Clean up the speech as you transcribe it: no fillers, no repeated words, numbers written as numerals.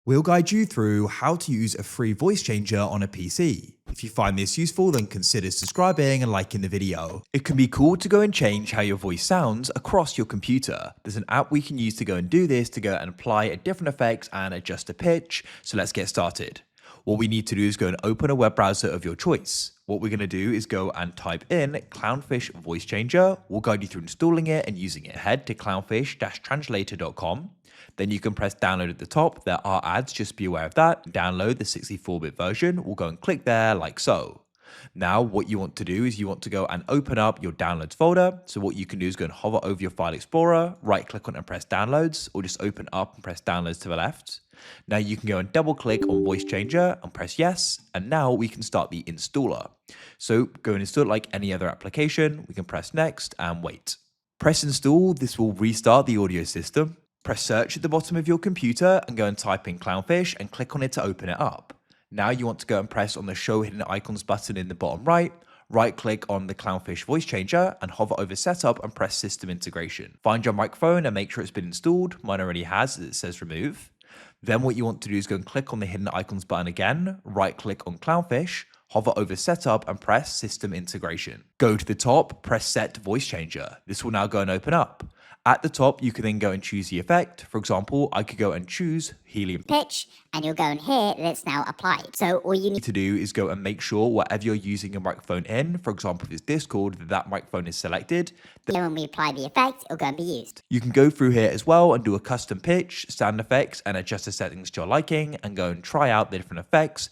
We'll guide you through how to use a free voice changer on a PC. If you find this useful, then consider subscribing and liking the video. It can be cool to go and change how your voice sounds across your computer. There's an app we can use to go and do this, to go and apply a different effects and adjust the pitch. So let's get started. What we need to do is go and open a web browser of your choice. What we're going to do is go and type in Clownfish Voice Changer. We'll guide you through installing it and using it. Head to clownfish-translator.com. Then you can press download at the top. There are ads, just be aware of that. Download the 64-bit version. We'll go and click there like so. Now what you want to do is you want to go and open up your downloads folder. So what you can do is go and hover over your file explorer, right click on it and press downloads, or just open up and press downloads to the left. Now you can go and double click on voice changer and press yes. And now we can start the installer. So go and install it like any other application. We can press next and wait. Press install. This will restart the audio system. Press search at the bottom of your computer and go and type in Clownfish and click on it to open it up. Now you want to go and press on the show hidden icons button in the bottom right. Right click on the Clownfish voice changer and hover over setup and press system integration. Find your microphone and make sure it's been installed. Mine already has, as it says remove. Then what you want to do is go and click on the hidden icons button again. Right click on Clownfish. Hover over setup and press system integration. Go to the top, press set voice changer. This will now go and open up. At the top, you can then go and choose the effect. For example, I could go and choose helium pitch, and you'll go in here that it's now applied. So all you need to do is go and make sure whatever you're using your microphone in, for example, if it's Discord, that microphone is selected. Then when we apply the effect, it'll go and be used. You can go through here as well and do a custom pitch, sound effects, and adjust the settings to your liking, and go and try out the different effects.